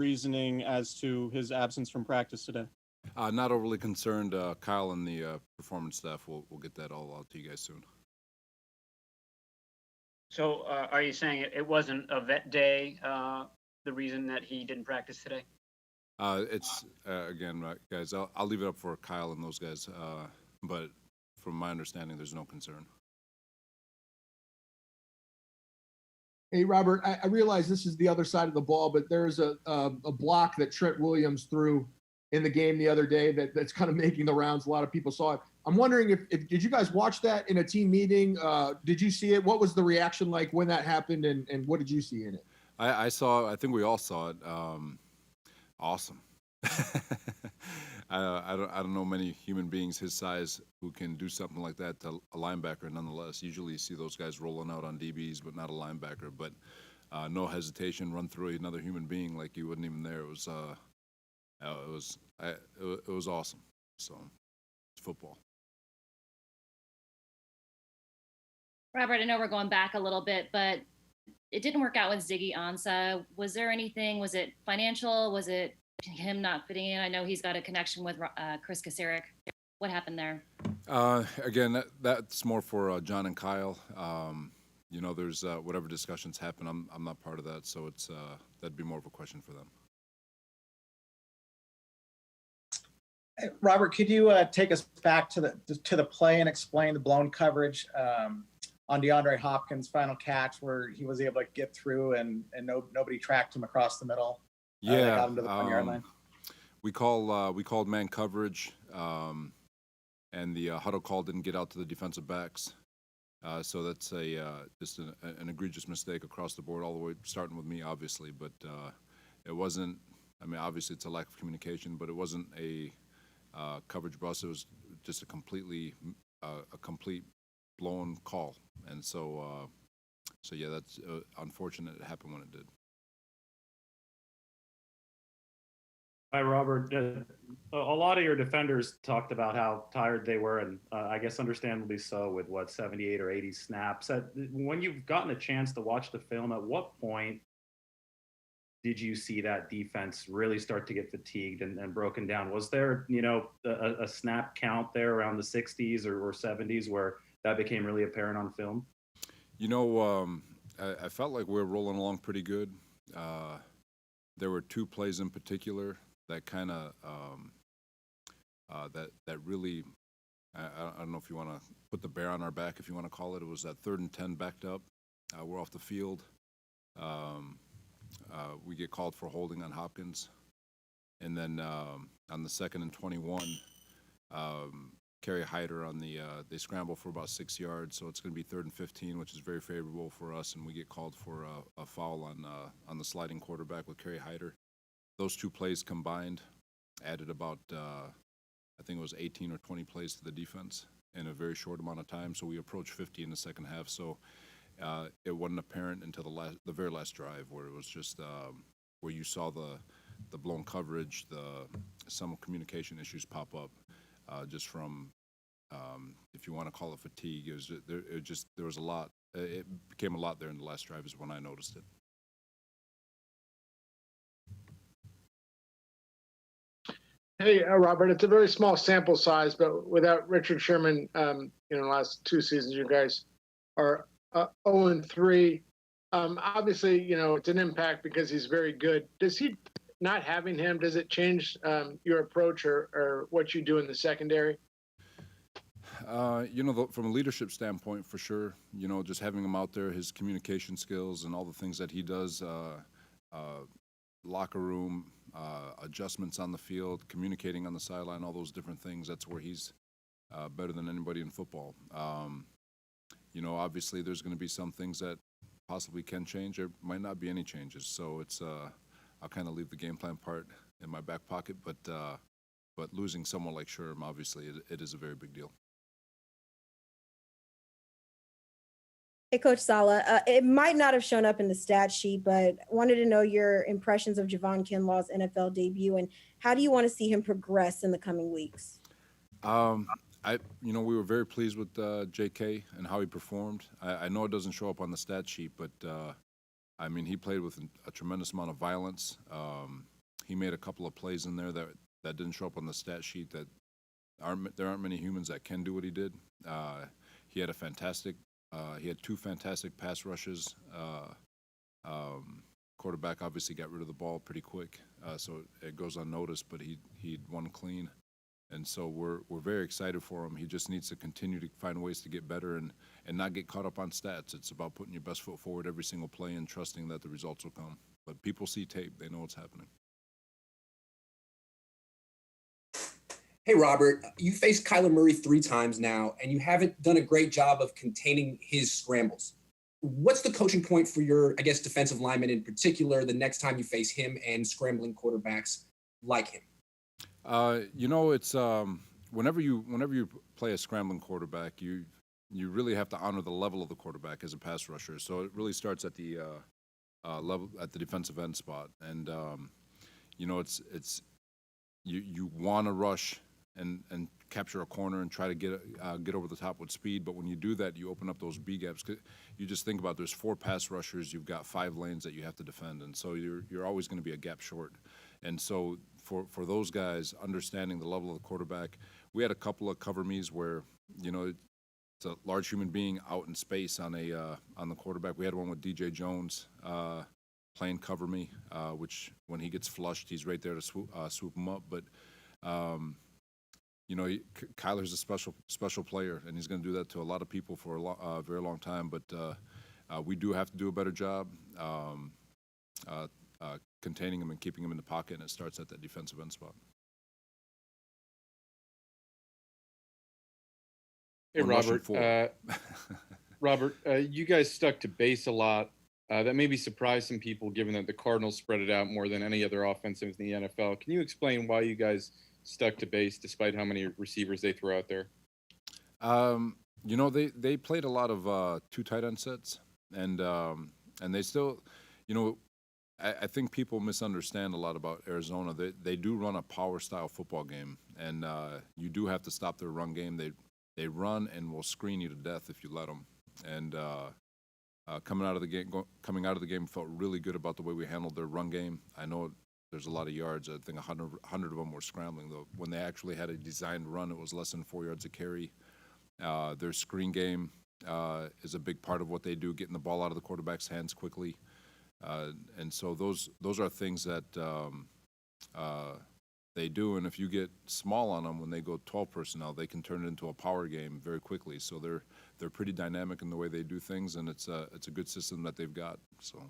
reasoning as to his absence from practice today? Not overly concerned. Kyle and the performance staff will get that all out to you guys soon. So are you saying it wasn't a vet day, the reason that he didn't practice today? It's again, guys. I'll leave it up for Kyle and those guys. But from my understanding, there's no concern. Hey, Robert, I realize this is the other side of the ball, but there's a block that Trent Williams threw in the game the other day that's kind of making the rounds. A lot of people saw it. I'm wondering if did you guys watch that in a team meeting? Did you see it? What was the reaction like when that happened, and what did you see in it? I saw. I think we all saw it. Awesome. I don't know many human beings his size who can do something like that to a linebacker. Nonetheless, usually you see those guys rolling out on DBs, but not a linebacker. But no hesitation, run through another human being like he wasn't even there. It was awesome. So it's football. Robert, I know we're going back a little bit, but it didn't work out with Ziggy Ansah. Was there anything? Was it financial? Was it him not fitting in? I know he's got a connection with Chris Kasarik. What happened there? Again, that's more for John and Kyle. There's whatever discussions happen. I'm not part of that, so it's that'd be more of a question for them. Robert, could you take us back to the play and explain the blown coverage on DeAndre Hopkins' final catch, where he was able to get through and nobody tracked him across the middle? Yeah, got him to the 1-yard line. We called man coverage, and the huddle call didn't get out to the defensive backs. So that's just an egregious mistake across the board, all the way starting with me, obviously. But it wasn't. I mean, obviously it's a lack of communication, but it wasn't a coverage bust. It was just a complete blown call, and so yeah, that's unfortunate. It happened when it did. Hi, Robert. A lot of your defenders talked about how tired they were, and I guess understandably so, with 78 or 80 snaps. When you've gotten a chance to watch the film, at what point did you see that defense really start to get fatigued and broken down? Was there, a snap count there around the 60s or 70s where that became really apparent on film? I felt like we were rolling along pretty good. There were two plays in particular that kind of that really, I don't know if you want to put the bear on our back, if you want to call it. It was that 3rd and 10 backed up. We're off the field. We get called for holding on Hopkins, and then on the 2nd and 21, Kerry Hyder on they scramble for about 6 yards, so it's going to be 3rd and 15, which is very favorable for us, and we get called for a foul on the sliding quarterback with Kerry Hyder. Those two plays combined added about, I think it was 18 or 20 plays to the defense in a very short amount of time. So we approached 50 in the second half. So it wasn't apparent until the very last drive, where it was just where you saw the blown coverage, some communication issues pop up, just from, if you want to call it fatigue. There was a lot. It became a lot there in the last drive is when I noticed it. Hey, Robert, it's a very small sample size, but without Richard Sherman, the last 2 seasons, you guys are 0-3. Obviously, it's an impact because he's very good. Not having him, does it change your approach or what you do in the secondary? From a leadership standpoint, for sure, just having him out there, his communication skills and all the things that he does, locker room, adjustments on the field, communicating on the sideline, all those different things, that's where he's better than anybody in football. Obviously there's going to be some things that possibly can change. There might not be any changes. So it's I'll kind of leave the game plan part in my back pocket, but losing someone like Sherm, obviously it is a very big deal. Hey, Coach Saleh, it might not have shown up in the stat sheet, but wanted to know your impressions of Javon Kenlaw's NFL debut, and how do you want to see him progress in the coming weeks? We were very pleased with JK and how he performed. I know it doesn't show up on the stat sheet, but he played with a tremendous amount of violence. he made a couple of plays in there that didn't show up on the stat sheet. There aren't many humans that can do what he did. He had he had two fantastic pass rushes. Quarterback obviously got rid of the ball pretty quick, so it goes unnoticed. But he'd won clean, and so we're very excited for him. He just needs to continue to find ways to get better and not get caught up on stats. It's about putting your best foot forward every single play and trusting that the results will come. But people see tape; they know what's happening. Hey, Robert, you faced Kyler Murray 3 times now, and you haven't done a great job of containing his scrambles. What's the coaching point for your, I guess, defensive lineman in particular the next time you face him and scrambling quarterbacks like him? It's whenever you play a scrambling quarterback, you really have to honor the level of the quarterback as a pass rusher. So it really starts at the level at the defensive end spot, and you want to rush and capture a corner and try to get over the top with speed. But when you do that, you open up those B gaps. You just think about there's 4 pass rushers, you've got 5 lanes that you have to defend, and so you're always going to be a gap short. And so for those guys, understanding the level of the quarterback, we had a couple of cover me's where it's a large human being out in space on the quarterback. We had one with DJ Jones playing cover me, which when he gets flushed, he's right there to swoop him up. But Kyler's a special player, and he's going to do that to a lot of people for a very long time. But we do have to do a better job containing him and keeping him in the pocket, and it starts at that defensive end spot. Hey, Robert. Robert, you guys stuck to base a lot. That maybe surprised some people, given that the Cardinals spread it out more than any other offensive in the NFL. Can you explain why you guys stuck to base despite how many receivers they throw out there? They played a lot of 2 tight end sets, and they still, I think people misunderstand a lot about Arizona. They do run a power style football game, and you do have to stop their run game. They run and will screen you to death if you let them. And coming out of the game, felt really good about the way we handled their run game. I know there's a lot of yards. I think 100 of them were scrambling, though. When they actually had a designed run, it was less than 4 yards a carry. Their screen game is a big part of what they do, getting the ball out of the quarterback's hands quickly. And so those are things that they do. And if you get small on them when they go 12 personnel, they can turn it into a power game very quickly. So they're pretty dynamic in the way they do things, and it's a good system that they've got. So.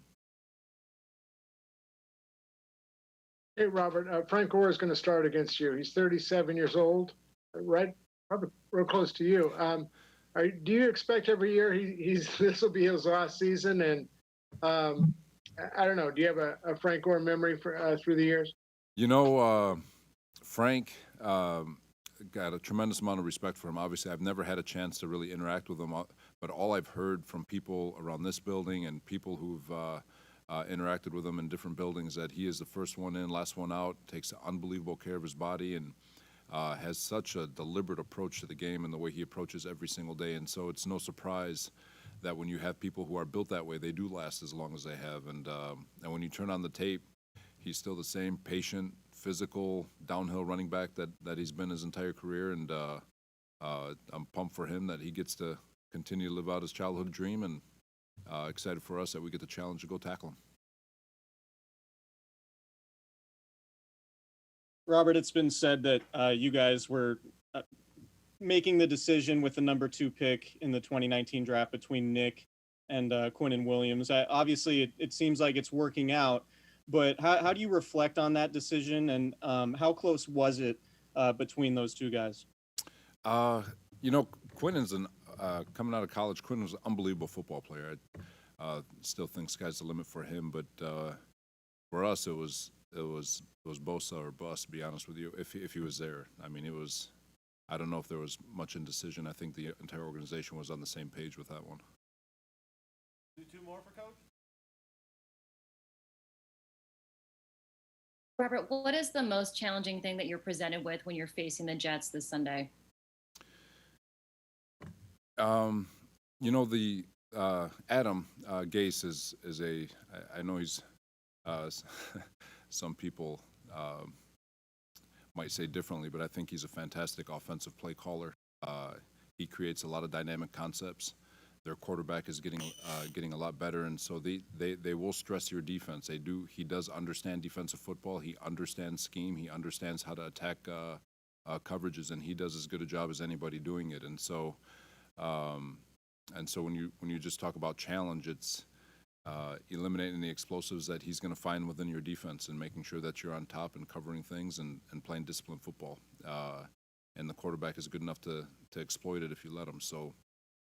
Hey, Robert, Frank Gore is going to start against you. He's 37 years old, right? Probably real close to you. Do you expect every year this will be his last season? And I don't know. Do you have a Frank Gore memory for through the years? Frank, got a tremendous amount of respect for him. Obviously, I've never had a chance to really interact with him, but all I've heard from people around this building and people who've interacted with him in different buildings, that he is the first one in, last one out, takes unbelievable care of his body, and has such a deliberate approach to the game and the way he approaches every single day. And so it's no surprise that when you have people who are built that way, they do last as long as they have. And when you turn on the tape, he's still the same patient, physical, downhill running back that he's been his entire career. And I'm pumped for him that he gets to continue to live out his childhood dream, and excited for us that we get the challenge to go tackle him. Robert, it's been said that you guys were making the decision with the number 2 pick in the 2019 draft between Nick and Quinn Williams. Obviously, it seems like it's working out, but how do you reflect on that decision, and how close was it between those 2 guys? Quinn is coming out of college. Quinn was an unbelievable football player. I still think sky's the limit for him, but for us, it was Bosa or bust, to be honest with you, if he was there. I mean, I don't know if there was much indecision. I think the entire organization was on the same page with that one. 2 more for Coach? Robert, what is the most challenging thing that you're presented with when you're facing the Jets this Sunday? Adam Gase is I know he's some people might say differently, but I think he's a fantastic offensive play caller. He creates a lot of dynamic concepts. Their quarterback is getting a lot better, and so they will stress your defense. They do. He does understand defensive football. He understands scheme. He understands how to attack coverages, and he does as good a job as anybody doing it. And so when you just talk about challenge, it's eliminating the explosives that he's going to find within your defense and making sure that you're on top and covering things and playing disciplined football. And the quarterback is good enough to exploit it if you let him. So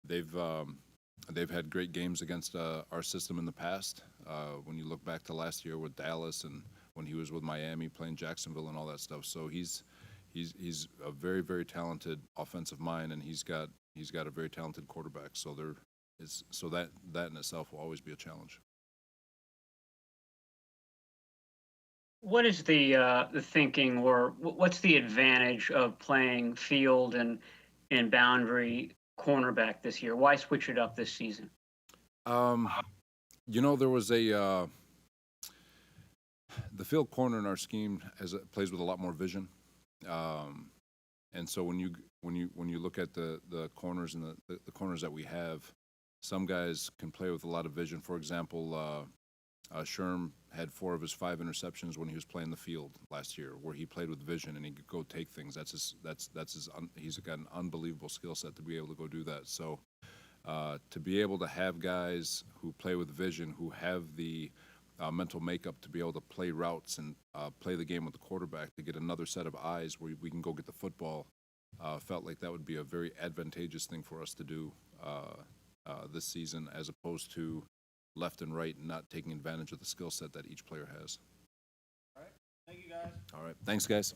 they've had great games against our system in the past. When you look back to last year with Dallas and when he was with Miami playing Jacksonville and all that stuff. So he's a very, very talented offensive mind, and he's got a very talented quarterback. So that in itself will always be a challenge. What is the thinking, or what's the advantage of playing field and boundary cornerback this year? Why switch it up this season? There was the field corner in our scheme plays with a lot more vision, and so when you look at the corners and the corners that we have, some guys can play with a lot of vision. For example, Sherm had 4 of his 5 interceptions when he was playing the field last year, where he played with vision and he could go take things. He's got an unbelievable skill set to be able to go do that. So to be able to have guys who play with vision, who have the mental makeup to be able to play routes and play the game with the quarterback, to get another set of eyes where we can go get the football, felt like that would be a very advantageous thing for us to do this season, as opposed to left and right and not taking advantage of the skill set that each player has. All right. Thank you, guys. All right. Thanks, guys.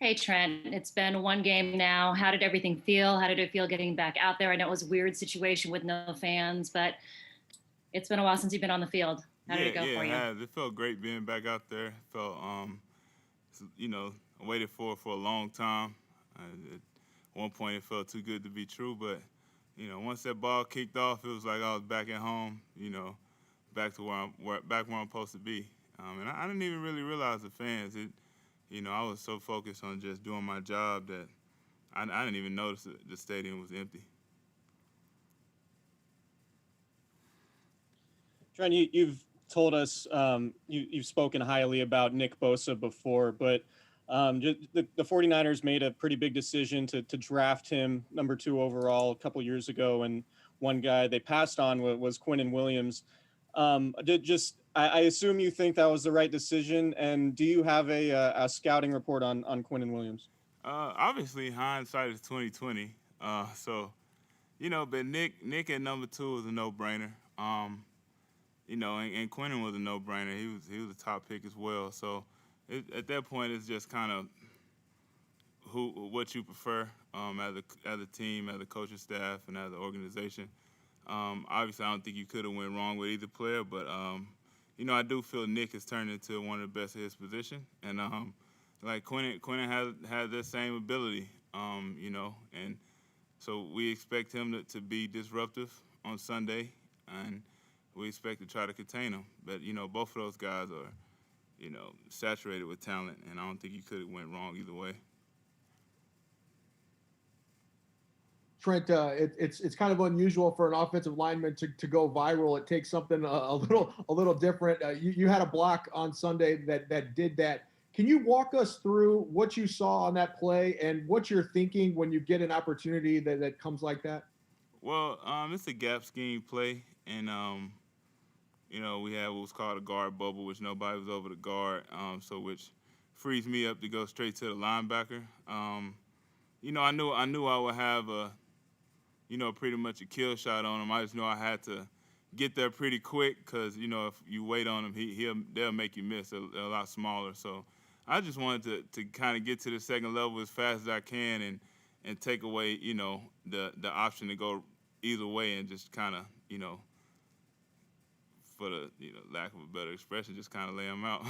Hey, Trent, it's been one game now. How did everything feel? How did it feel getting back out there? I know it was a weird situation with no fans, but it's been a while since you've been on the field. How did it go for it you? has. It felt great being back out there. Felt, I waited for it for a long time. At one point, it felt too good to be true, but once that ball kicked off, it was like I was back at home. Back to where I'm supposed to be. And I didn't even really realize the fans. I was so focused on just doing my job that I didn't even notice the stadium was empty. Trent, you've told us you've spoken highly about Nick Bosa before, but the 49ers made a pretty big decision to draft him number 2 overall a couple years ago, and one guy they passed on was Quinnen Williams. I assume you think that was the right decision, and do you have a scouting report on Quinnen Williams? Obviously, hindsight is 2020. But Nick at number 2 is a no-brainer. And Quinnen was a no-brainer. He was a top pick as well. So at that point, it's just kind of what you prefer as a team, as a coaching staff, and as an organization. Obviously, I don't think you could have went wrong with either player, but I do feel Nick has turned into one of the best of his position, and like Quinnen has that same ability, and so we expect him to be disruptive on Sunday, and we expect to try to contain him. But both of those guys are saturated with talent, and I don't think you could have went wrong either way. Trent, it's kind of unusual for an offensive lineman to go viral. It takes something a little different. You had a block on Sunday that did that. Can you walk us through what you saw on that play and what you're thinking when you get an opportunity that comes like that? Well, it's a gap scheme play, and we had what was called a guard bubble, which nobody was over the guard, which frees me up to go straight to the linebacker. I knew I would have pretty much a kill shot on him. I just knew I had to get there pretty quick because, if you wait on him, they'll make you miss. They're a lot smaller. So I just wanted to kind of get to the second level as fast as I can and take away, the option to go either way and just kind of, for the lack of a better expression, just kind of lay him out.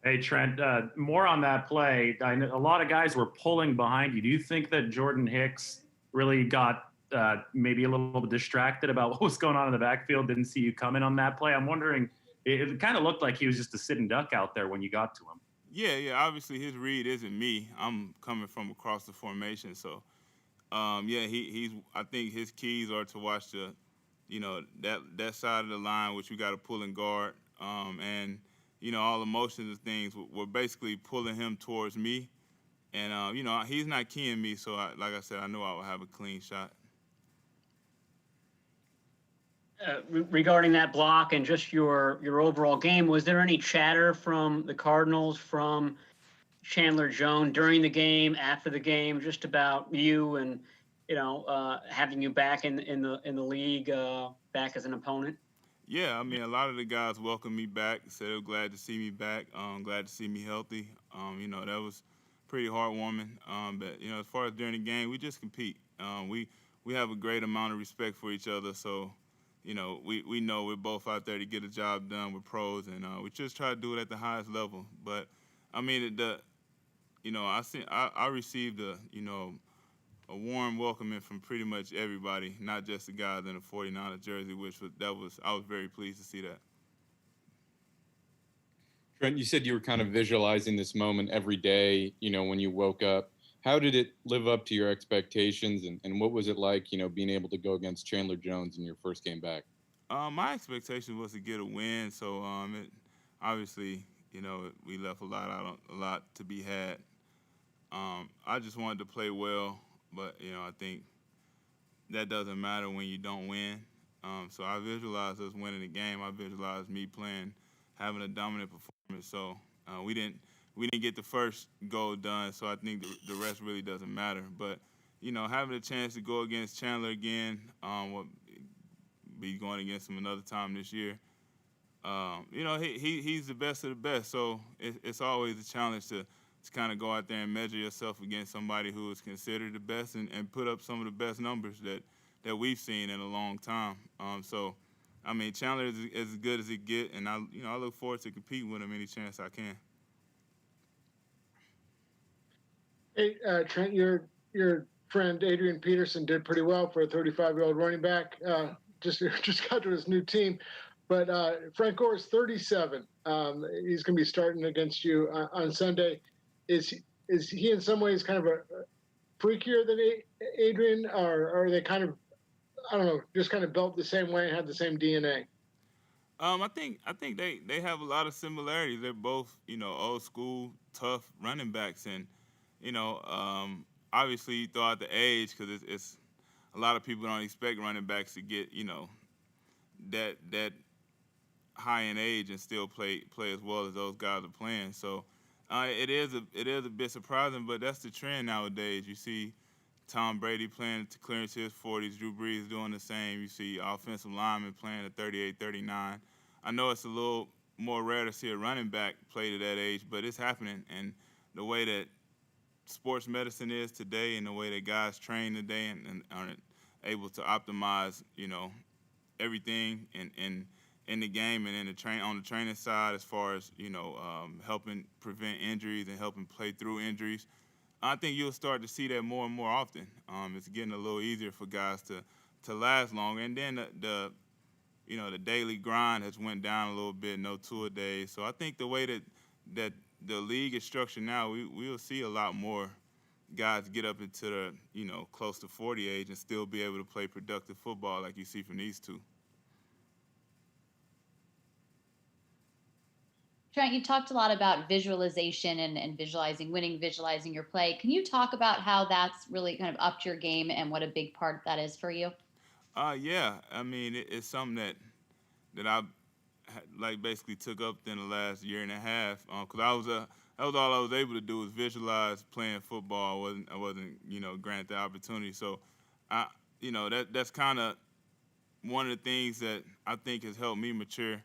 Hey, Trent, more on that play. I know a lot of guys were pulling behind you. Do you think that Jordan Hicks really got maybe a little bit distracted about what was going on in the backfield, didn't see you coming on that play? I'm wondering, it kind of looked like he was just a sitting duck out there when you got to him. Yeah, obviously his read isn't me. I'm coming from across the formation, so he's. I think his keys are to watch the, that side of the line, which we got to pull and guard, and all the motions and things were basically pulling him towards me, and he's not keying me, so like I said, I knew I would have a clean shot. Regarding that block and just your overall game, was there any chatter from the Cardinals, from Chandler Jones during the game, after the game, just about you and having you back in the league, back as an opponent? Yeah, I mean, a lot of the guys welcomed me back, said they were glad to see me back, glad to see me healthy. That was pretty heartwarming. But as far as during the game, we just compete. We have a great amount of respect for each other, so we know we're both out there to get a job done. We're pros, and we just try to do it at the highest level. But I mean, I received a warm welcoming from pretty much everybody, not just the guys in the 49ers jersey, I was very pleased to see that. Trent, you said you were kind of visualizing this moment every day, when you woke up. How did it live up to your expectations, and what was it like, being able to go against Chandler Jones in your first game back? My expectation was to get a win, so obviously, we left a lot to be had. I just wanted to play well, but I think that doesn't matter when you don't win. So I visualized us winning the game. I visualized me having a dominant performance. So we didn't get the first goal done. So I think the rest really doesn't matter. But having a chance to go against Chandler again, we'll be going against him another time this year. he's the best of the best. So it's always a challenge to kind of go out there and measure yourself against somebody who is considered the best and put up some of the best numbers that we've seen in a long time. So, I mean, Chandler is as good as it get, and I look forward to competing with him any chance I can. Hey, Trent, your friend Adrian Peterson did pretty well for a 35-year-old running back. Just got to his new team, but Frank Gore is 37. He's going to be starting against you on Sunday. Is he in some ways kind of a freakier than Adrian, or are they kind of, I don't know, just kind of built the same way and have the same DNA? I think they have a lot of similarities. They're both old school tough running backs, and obviously you throw out the age because it's a lot of people don't expect running backs to get that high in age and still play as well as those guys are playing. So it is a bit surprising, but that's the trend nowadays. You see Tom Brady playing to clear into his 40s, Drew Brees doing the same. You see offensive linemen playing at 38, 39. I know it's a little more rare to see a running back play to that age, but it's happening. And the way that sports medicine is today and the way that guys train today and are able to optimize, everything in the game and on the training side as far as, helping prevent injuries and helping play through injuries. I think you'll start to see that more and more often. It's getting a little easier for guys to last longer. And then the daily grind has went down a little bit, no two-a-days. So I think the way that the league is structured now, we'll see a lot more guys get up into the, close to 40 age and still be able to play productive football like you see from these two. Trent, you talked a lot about visualization and visualizing winning, visualizing your play. Can you talk about how that's really kind of upped your game and what a big part that is for you? Yeah. I mean, it's something that I basically took up in the last year and a half. Because that was all I was able to do was visualize playing football. I wasn't granted the opportunity. So that's kind of one of the things that I think has helped me mature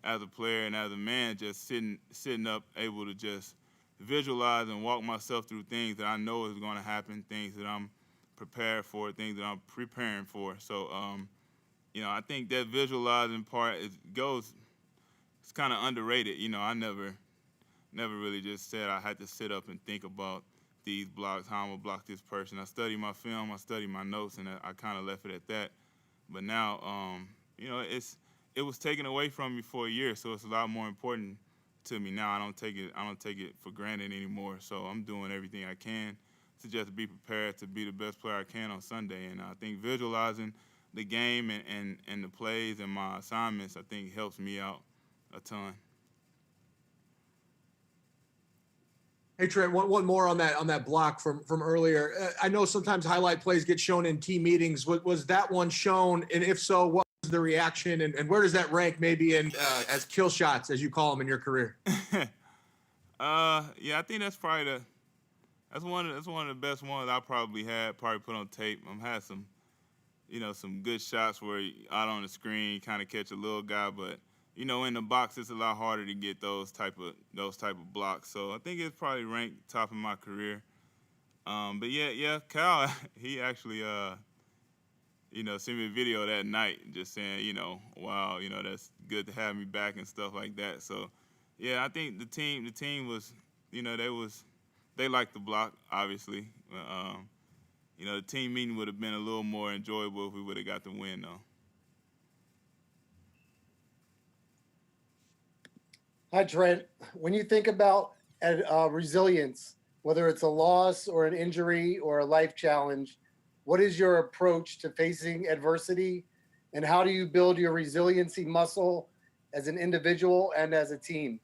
as a player and as a man, just sitting up, able to just visualize and walk myself through things that I know is going to happen, things that I'm prepared for, things that I'm preparing for. So, I think that visualizing part it's kind of underrated. I never really just said I had to sit up and think about these blocks, how I'm going to block this person. I study my film, I study my notes, and I kind of left it at that. But now, it was taken away from me for a year, so it's a lot more important to me now. I don't take it for granted anymore. So I'm doing everything I can to just be prepared to be the best player I can on Sunday. And I think visualizing the game and the plays and my assignments, I think helps me out a ton. Hey Trent, one more on that block from earlier. I know sometimes highlight plays get shown in team meetings. Was that one shown? And if so, what was the reaction? And where does that rank maybe in as kill shots, as you call them in your career? Yeah, I think that's probably that's one of the best ones I probably put on tape. I've had some good shots where out on the screen kind of catch a little guy, but in the box it's a lot harder to get those type of blocks. So I think it's probably ranked top of my career. But yeah, Cal, he actually sent me a video that night just saying, wow, that's good to have me back and stuff like that. So yeah, I think the team was, they liked the block, obviously. The team meeting would have been a little more enjoyable if we would have got the win, though. Hi, Trent. When you think about resilience, whether it's a loss or an injury or a life challenge, what is your approach to facing adversity, and how do you build your resiliency muscle as an individual and as a team?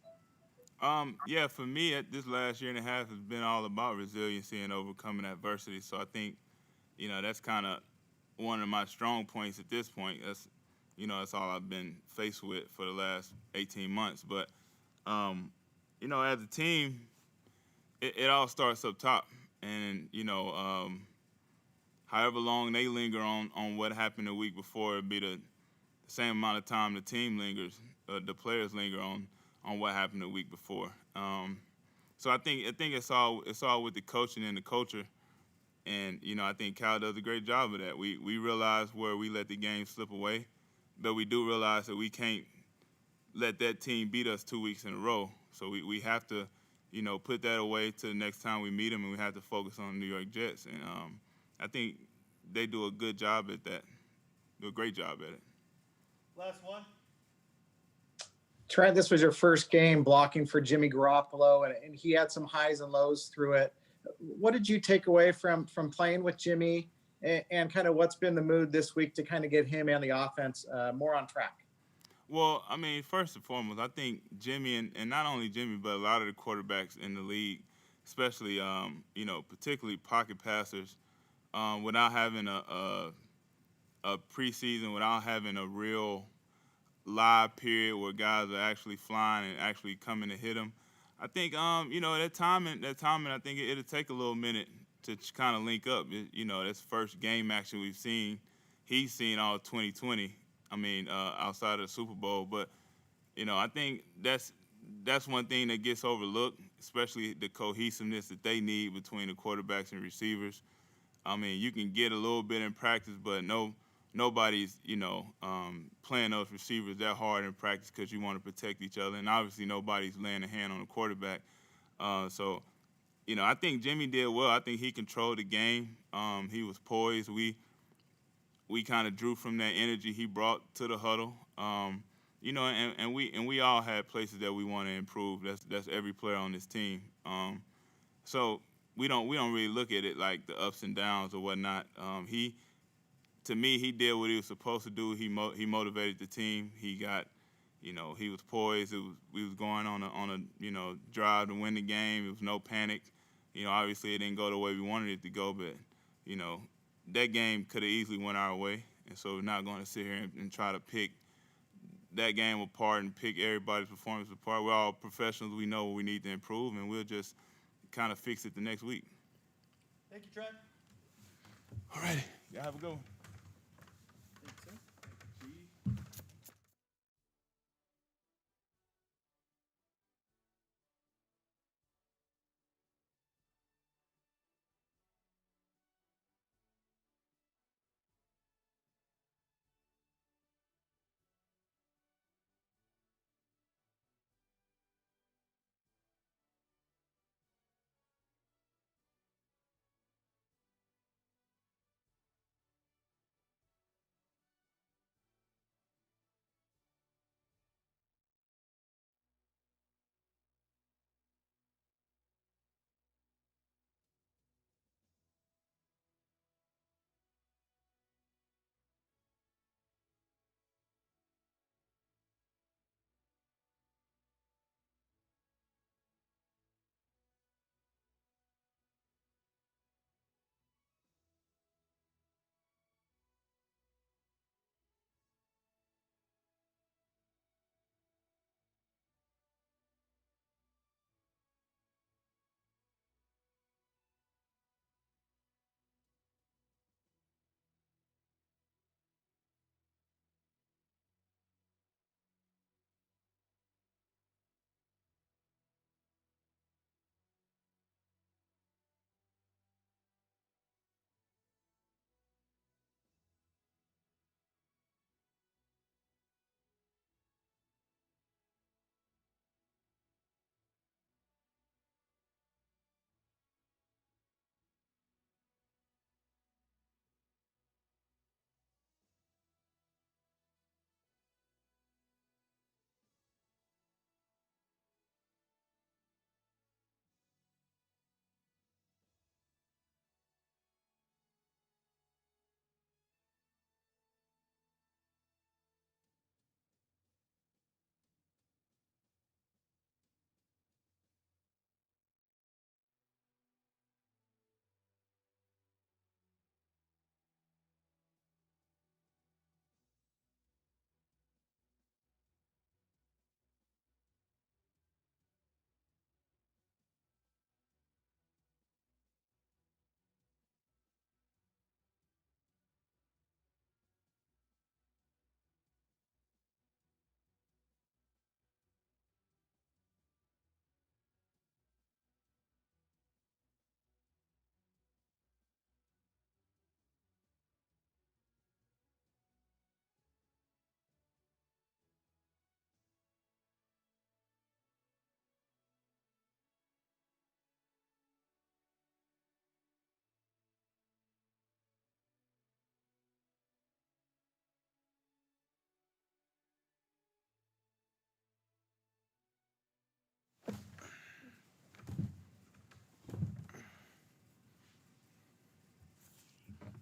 Yeah, for me, this last year and a half has been all about resiliency and overcoming adversity. So I think, that's kind of one of my strong points at this point. That's all I've been faced with for the last 18 months. But as a team, it all starts up top. And, however long they linger on what happened the week before, it'd be the same amount of time the team lingers, the players linger on what happened the week before. So I think it's all with the coaching and the culture, and I think Cal does a great job of that. We realize where we let the game slip away, but we do realize that we can't let that team beat us 2 weeks in a row. So we have to put that away to the next time we meet them, and we have to focus on the New York Jets. And I think they do a good job at that. Do a great job at it. Last one. Trent, this was your first game blocking for Jimmy Garoppolo, and he had some highs and lows through it. What did you take away from playing with Jimmy, and kind of what's been the mood this week to kind of get him and the offense more on track? Well, I mean, first and foremost, I think Jimmy, and not only Jimmy, but a lot of the quarterbacks in the league, especially, particularly pocket passers, without having a preseason, without having a real live period where guys are actually flying and actually coming to hit them. I think, that timing, I think it'll take a little minute to kind of link up. That's first game action we've seen. He's seen all 2020. I mean, outside of the Super Bowl, but I think that's one thing that gets overlooked, especially the cohesiveness that they need between the quarterbacks and receivers. I mean, you can get a little bit in practice, but nobody's playing those receivers that hard in practice because you want to protect each other, and obviously nobody's laying a hand on the quarterback. So I think Jimmy did well. I think he controlled the game. He was poised. We kind of drew from that energy he brought to the huddle. And we all had places that we want to improve. That's every player on this team. So we don't really look at it like the ups and downs or whatnot. To me, he did what he was supposed to do. He motivated the team. He got, he was poised. We was going on a drive to win the game. It was no panic. Obviously it didn't go the way we wanted it to go, but that game could have easily went our way. And so we're not going to sit here and try to pick that game apart and pick everybody's performance apart. We're all professionals. We know what we need to improve, and we'll just kind of fix it the next week. Thank you, Trent. All righty. Y'all have a good one.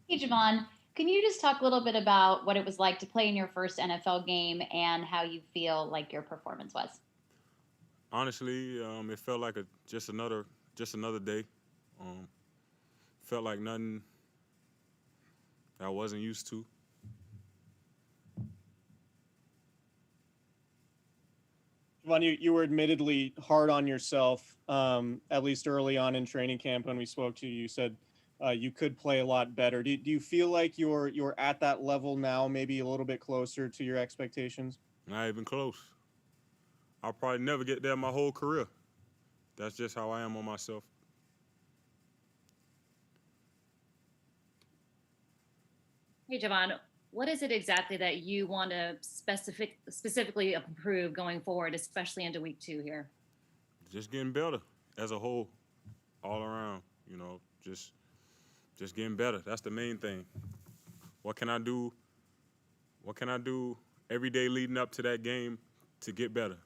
Hey, Javon, can you just talk a little bit about what it was like to play in your first NFL game and how you feel like your performance was? Honestly, it felt like just another day. Felt like nothing that I wasn't used to. Javon, you were admittedly hard on yourself, at least early on in training camp when we spoke to you. You said you could play a lot better. Do you feel like you're at that level now, maybe a little bit closer to your expectations? Not even close. I'll probably never get there my whole career. That's just how I am on myself. Hey, Javon, what is it exactly that you want to specifically improve going forward, especially into week 2 here? Just getting better as a whole, all around. Just getting better. That's the main thing. What can I do? What can I do every day leading up to that game to get better?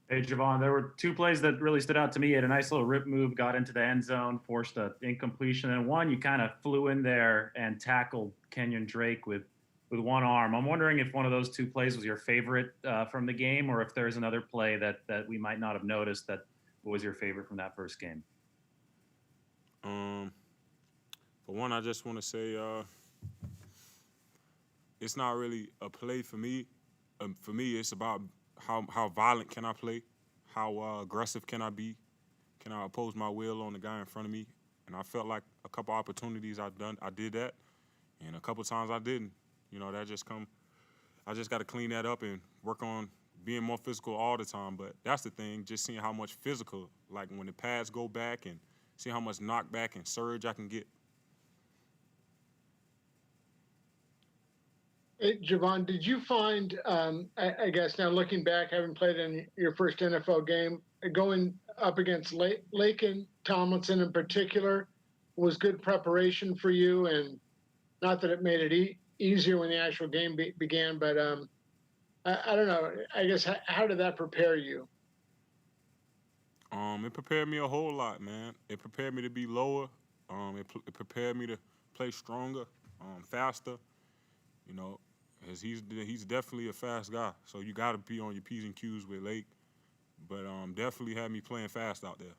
Hey, Javon, there were 2 plays that really stood out to me. You had a nice little rip move, got into the end zone, forced an incompletion, and one you kind of flew in there and tackled Kenyon Drake with one arm. I'm wondering if one of those 2 plays was your favorite from the game, or if there's another play that we might not have noticed that was your favorite from that first game. For one, I just want to say it's not really a play for me. For me, it's about how violent can I play, how aggressive can I be, can I oppose my will on the guy in front of me. And I felt like a couple opportunities I did that, and a couple times I didn't. That just I just got to clean that up and work on being more physical all the time. But that's the thing, just seeing how much physical, like when the pads go back and seeing how much knockback and surge I can get. Hey, Javon, did you find, I guess now looking back, having played in your first NFL game, going up against Laken Tomlinson in particular, was good preparation for you? And not that it made it easier when the actual game began, but I don't know. I guess, how did that prepare you? It prepared me a whole lot, man. It prepared me to be lower. It prepared me to play stronger, faster. As he's definitely a fast guy. So you got to be on your P's and Q's with Lake. But definitely had me playing fast out there.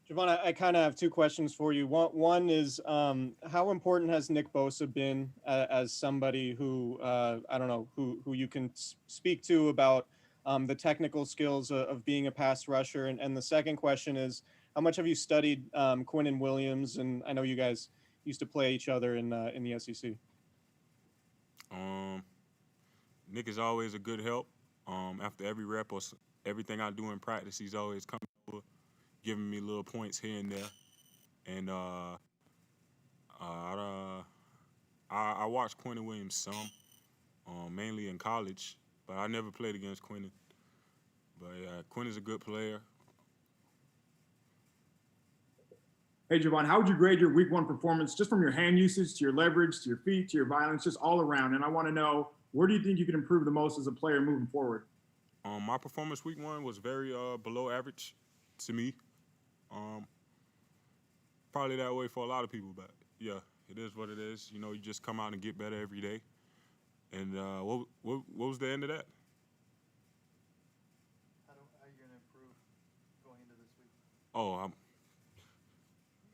Javon, I kind of have 2 questions for you. One is, how important has Nick Bosa been as somebody who, I don't know, who you can speak to about the technical skills of being a pass rusher? And the second question is, how much have you studied Quinn Williams? And I know you guys used to play each other in the SEC. Nick is always a good help. After every rep or everything I do in practice, he's always coming over, giving me little points here and there. And I watched Quinn Williams some, mainly in college, but I never played against Quinn. But Quinn is a good player. Hey, Javon, how would you grade your week 1 performance, just from your hand usage to your leverage, to your feet, to your violence, just all around? And I want to know, where do you think you can improve the most as a player moving forward? My performance week 1 was very below average to me. Probably that way for a lot of people, but yeah, it is what it is. You just come out and get better every day. And what was the end of that? How are you going to improve going into this week? Oh,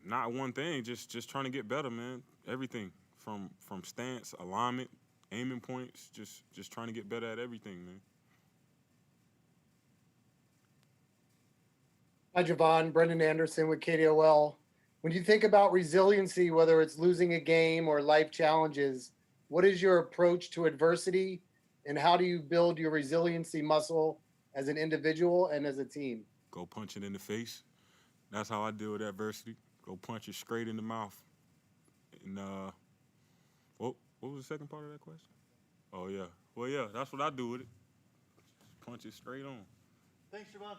not one thing, just trying to get better, man. Everything from stance, alignment, aiming points, just trying to get better at everything, man. Hi, Javon. Brendan Anderson with KDOL. When you think about resiliency, whether it's losing a game or life challenges, what is your approach to adversity, and how do you build your resiliency muscle as an individual and as a team? Go punch it in the face. That's how I deal with adversity. Go punch it straight in the mouth. And what was the second part of that question? Oh yeah. Well, yeah, that's what I do with it. Just punch it straight on. Thanks, Javon.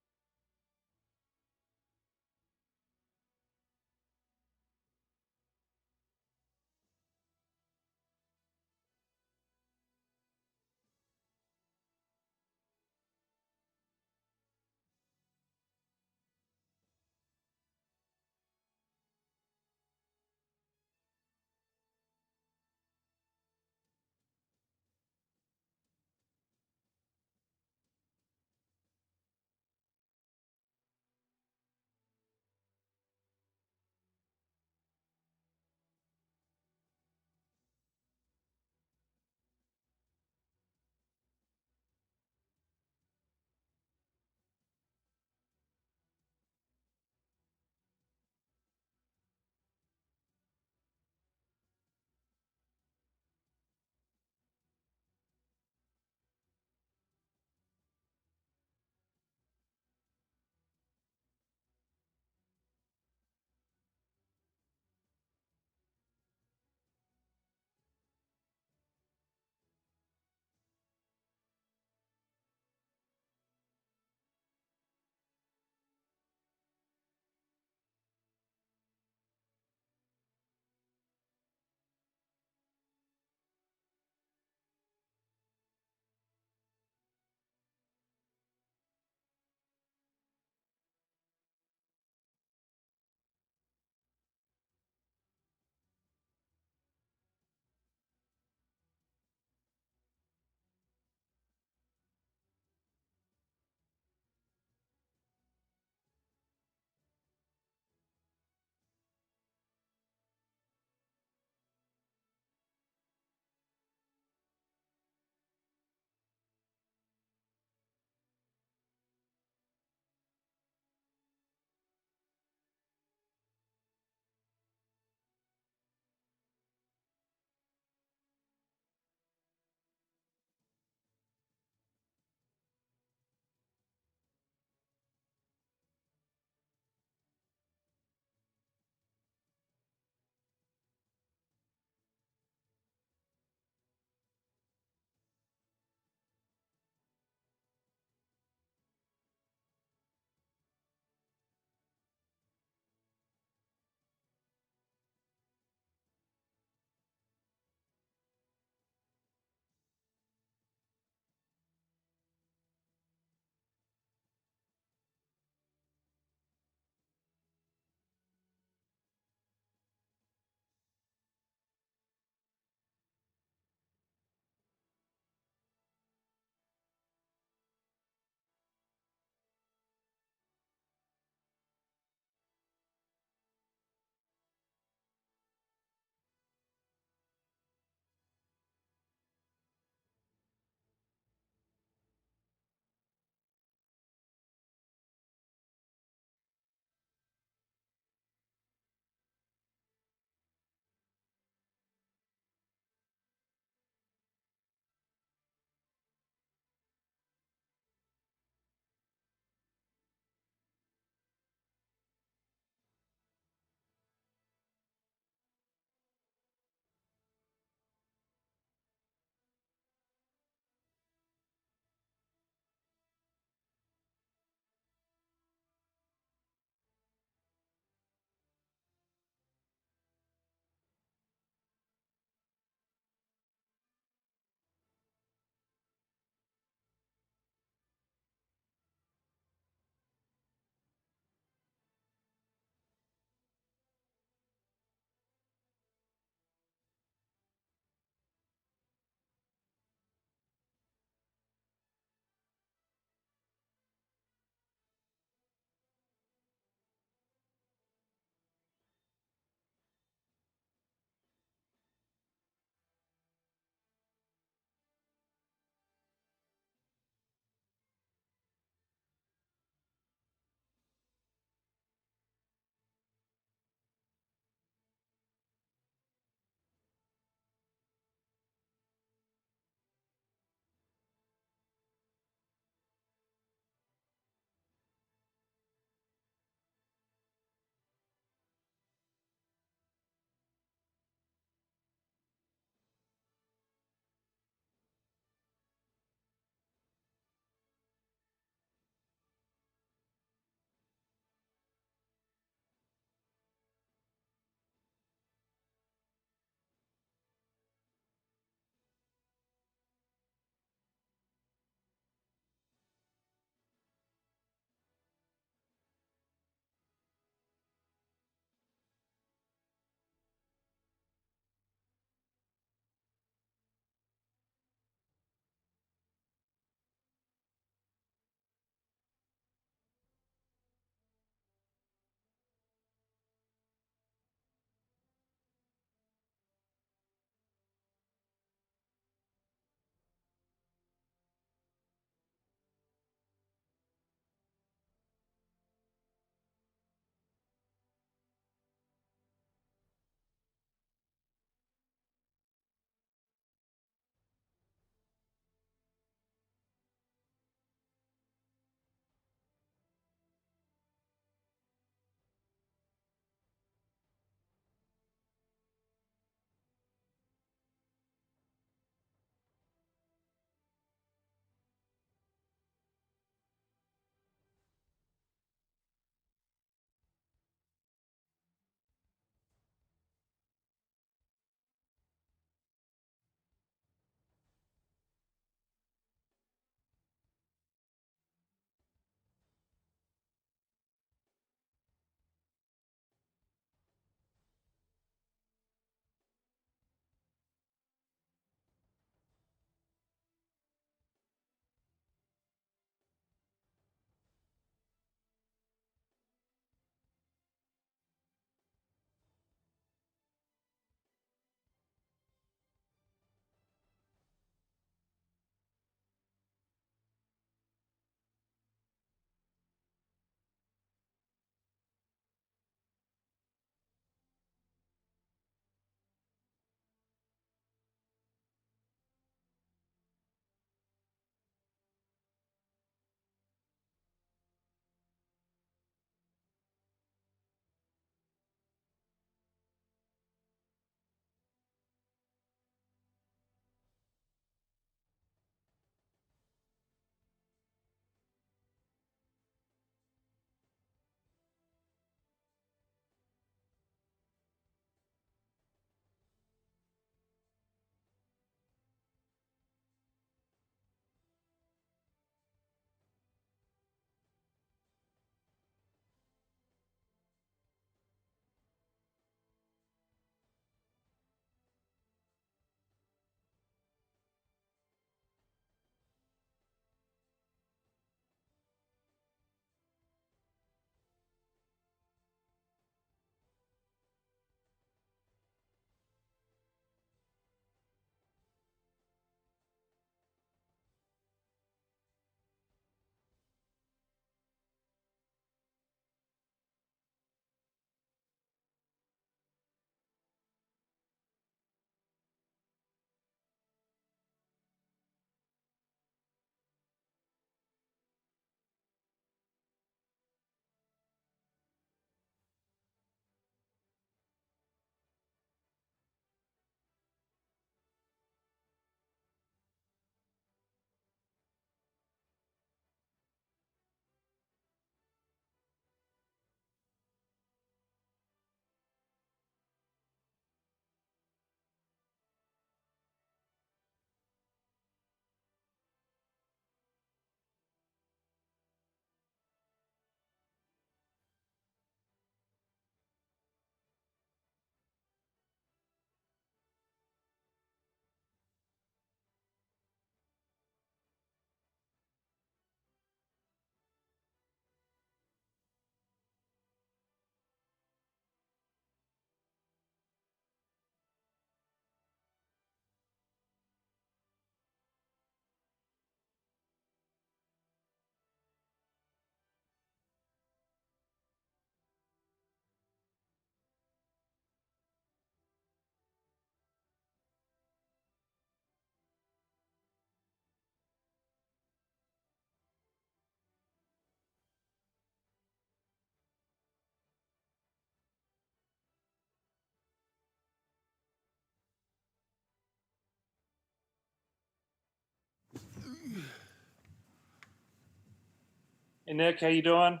Nick, how you doing?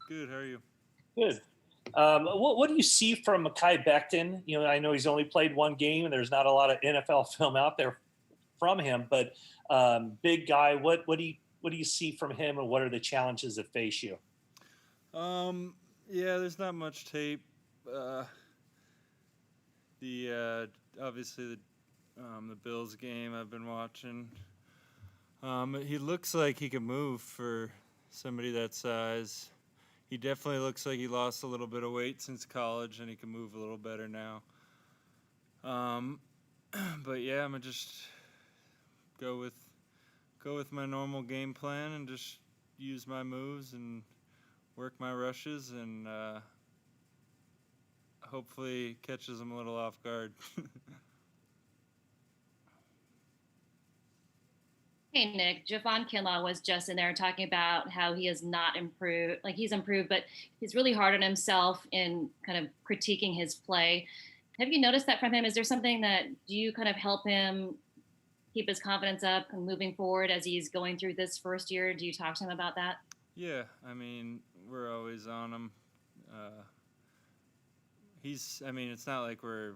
Good. How are you? Good. What do you see from Makai Beckton? You know, I know he's only played one game, and there's not a lot of NFL film out there from him. But big guy, what do you see from him, and what are the challenges that face you? Yeah, there's not much tape. Obviously the Bills game I've been watching. He looks like he can move for somebody that size. He definitely looks like he lost a little bit of weight since college, and he can move a little better now. But yeah, I'm gonna just go with my normal game plan and just use my moves and work my rushes and hopefully catches him a little off guard. Hey, Nick, Javon Kenlaw was just in there talking about how he has not improved. Like, he's improved, but he's really hard on himself in kind of critiquing his play. Have you noticed that from him? Is there something that do you kind of help him keep his confidence up and moving forward as he's going through this first year? Do you talk to him about that? Yeah, I mean, we're always on him. It's not like we're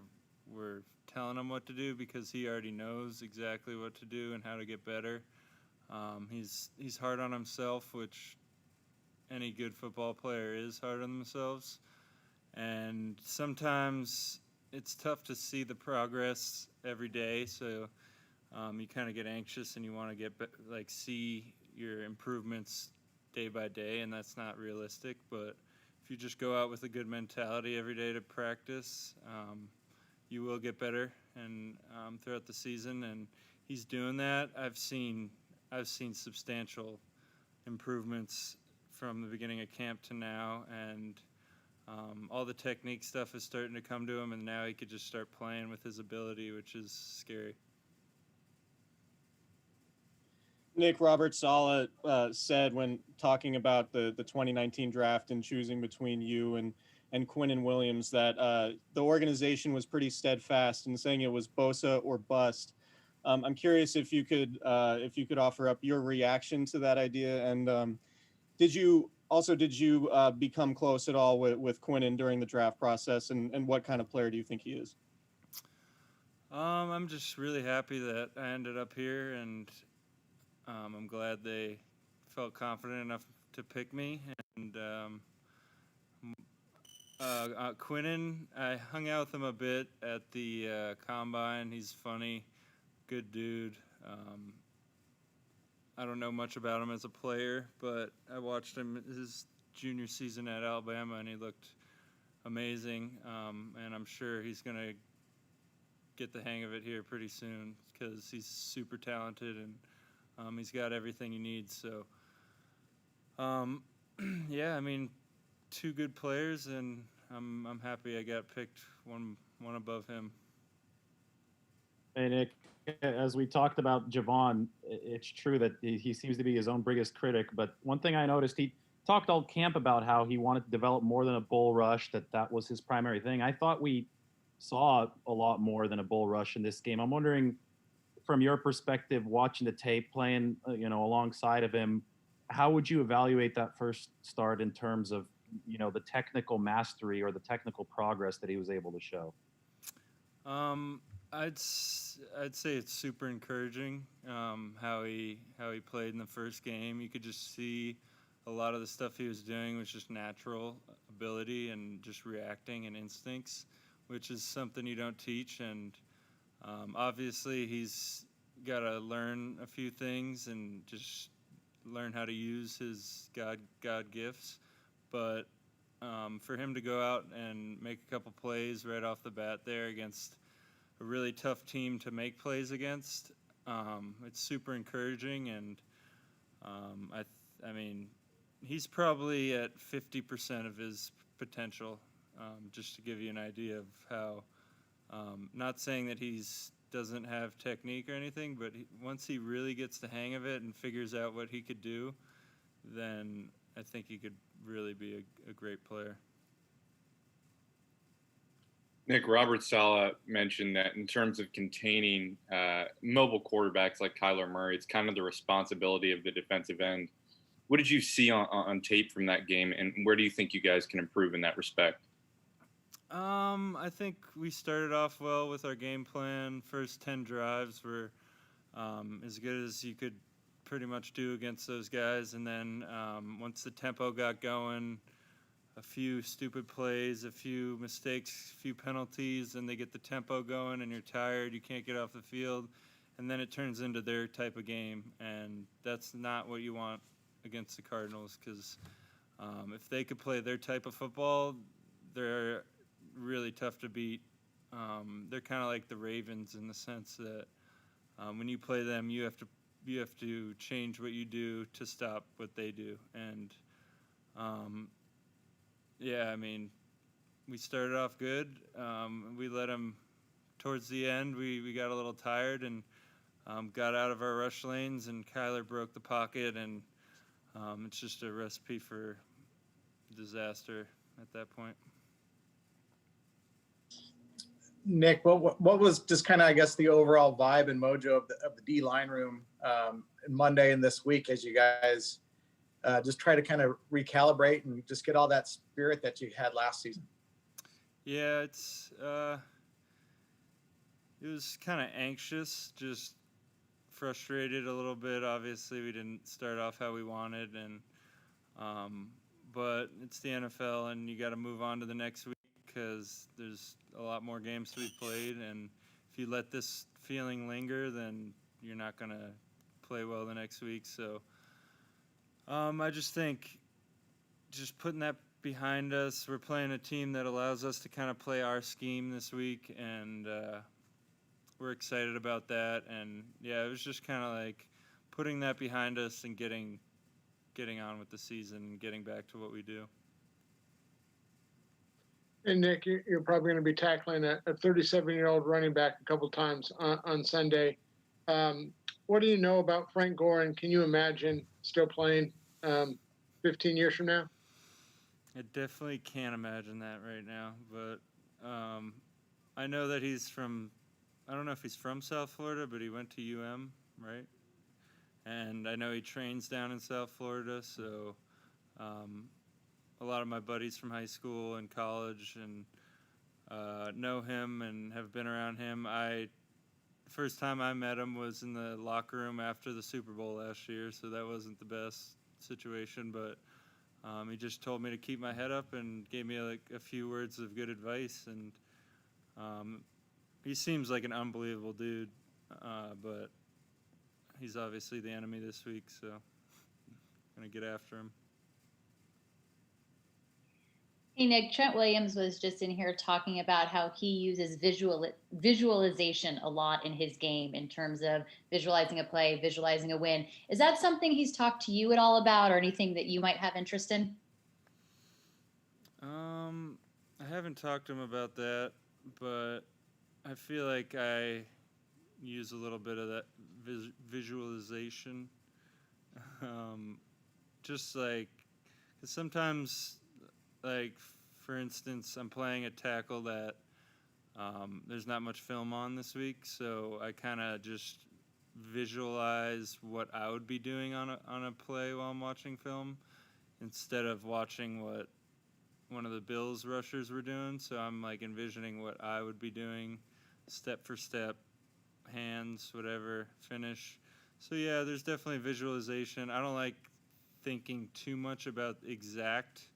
telling him what to do because he already knows exactly what to do and how to get better. He's hard on himself, which any good football player is hard on themselves. And sometimes it's tough to see the progress every day, so you kind of get anxious and you want to see your improvements day by day, and that's not realistic. But if you just go out with a good mentality every day to practice, you will get better and throughout the season. And he's doing that. I've seen substantial improvements from the beginning of camp to now, and all the technique stuff is starting to come to him, and now he could just start playing with his ability, which is scary. Nick, Robert Saleh said when talking about the 2019 draft and choosing between you and Quinnen Williams that the organization was pretty steadfast in saying it was Bosa or bust. I'm curious if you could offer up your reaction to that idea, and did you become close at all with Quinnen during the draft process, and what kind of player do you think he is? I'm just really happy that I ended up here, and I'm glad they felt confident enough to pick me. And Quinnen, I hung out with him a bit at the combine. He's funny, good dude. I don't know much about him as a player, but I watched him his junior season at Alabama, and he looked amazing. And I'm sure he's going to get the hang of it here pretty soon because he's super talented and he's got everything he needs. So, yeah, I mean, two good players, and I'm happy I got picked one above him. Hey, Nick, as we talked about Javon, it's true that he seems to be his own biggest critic. But one thing I noticed, he talked all camp about how he wanted to develop more than a bull rush, that was his primary thing. I thought we saw a lot more than a bull rush in this game. I'm wondering, from your perspective, watching the tape, playing alongside of him, how would you evaluate that first start in terms of the technical mastery or the technical progress that he was able to show? I'd say it's super encouraging how he played in the first game. You could just see a lot of the stuff he was doing was just natural ability and just reacting and instincts, which is something you don't teach. And obviously he's got to learn a few things and just learn how to use his God gifts. But for him to go out and make a couple plays right off the bat there against a really tough team to make plays against, it's super encouraging. And I mean, he's probably at 50% of his potential, just to give you an idea of how, not saying that he's doesn't have technique or anything, but once he really gets the hang of it and figures out what he could do, then I think he could really be a great player. Nick, Robert Saleh mentioned that in terms of containing mobile quarterbacks like Kyler Murray, it's kind of the responsibility of the defensive end. What did you see on tape from that game, and where do you think you guys can improve in that respect? I think we started off well with our game plan. First 10 drives were as good as you could pretty much do against those guys. And then once the tempo got going, a few stupid plays, a few mistakes, a few penalties, and they get the tempo going and you're tired, you can't get off the field. And then it turns into their type of game. And that's not what you want against the Cardinals, because if they could play their type of football, they're really tough to beat. They're kind of like the Ravens in the sense that when you play them, you have to change what you do to stop what they do. And yeah, I mean, we started off good. We let them towards the end. We got a little tired and got out of our rush lanes, and Kyler broke the pocket, and it's just a recipe for disaster at that point. Nick, what was just kind of, I guess, the overall vibe and mojo of the D line room Monday and this week as you guys just try to kind of recalibrate and just get all that spirit that you had last season? Yeah, it was kind of anxious, just frustrated a little bit. Obviously, we didn't start off how we wanted, and but it's the NFL, and you got to move on to the next week because there's a lot more games to be played. And if you let this feeling linger, then you're not going to play well the next week. So I just think just putting that behind us, we're playing a team that allows us to kind of play our scheme this week, and we're excited about that. And yeah, it was just kind of like putting that behind us and getting on with the season and getting back to what we do. And Nick, you're probably going to be tackling a 37-year-old running back a couple times on Sunday. What do you know about Frank Gore, and can you imagine still playing 15 years from now? I definitely can't imagine that right now, but I know that he's from, I don't know if he's from South Florida, but he went to UM, right? And I know he trains down in South Florida, so a lot of my buddies from high school and college and know him and have been around him. The first time I met him was in the locker room after the Super Bowl last year, so that wasn't the best situation, but he just told me to keep my head up and gave me like a few words of good advice. And he seems like an unbelievable dude, but he's obviously the enemy this week, so I'm going to get after him. Hey, Nick, Trent Williams was just in here talking about how he uses visualization a lot in his game in terms of visualizing a play, visualizing a win. Is that something he's talked to you at all about, or anything that you might have interest in? I haven't talked to him about that, but I feel like I use a little bit of that visualization. Just like, 'cause sometimes, like, for instance, I'm playing a tackle that there's not much film on this week, so I kind of just visualize what I would be doing on a play while I'm watching film instead of watching what one of the Bills rushers were doing. So I'm like envisioning what I would be doing step for step, hands, whatever, finish. So yeah, there's definitely visualization. I don't like thinking too much about exact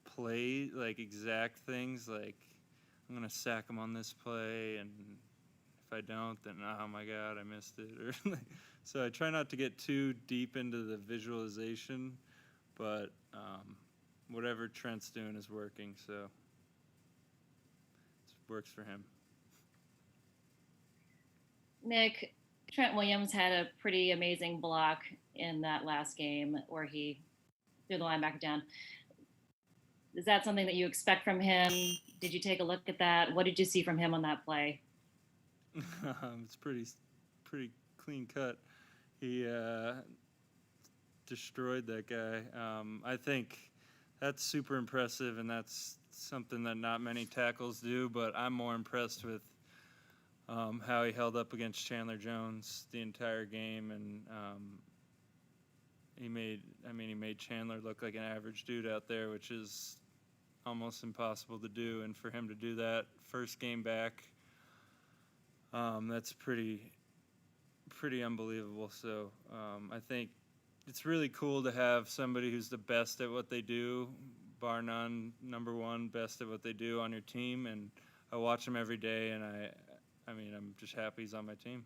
play, like exact things, like I'm gonna sack him on this play, and if I don't, then oh my god, I missed it. Or so I try not to get too deep into the visualization, but whatever Trent's doing is working, so it works for him. Nick, Trent Williams had a pretty amazing block in that last game where he threw the linebacker down. Is that something that you expect from him? Did you take a look at that? What did you see from him on that play? It's pretty clean cut. He destroyed that guy. I think that's super impressive, and that's something that not many tackles do, but I'm more impressed with how he held up against Chandler Jones the entire game. And he made Chandler look like an average dude out there, which is almost impossible to do. And for him to do that first game back, that's pretty unbelievable. So I think it's really cool to have somebody who's the best at what they do, bar none, number one, best at what they do on your team. And I watch him every day, and I'm just happy he's on my team.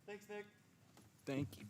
Thanks, Nick. Thank you.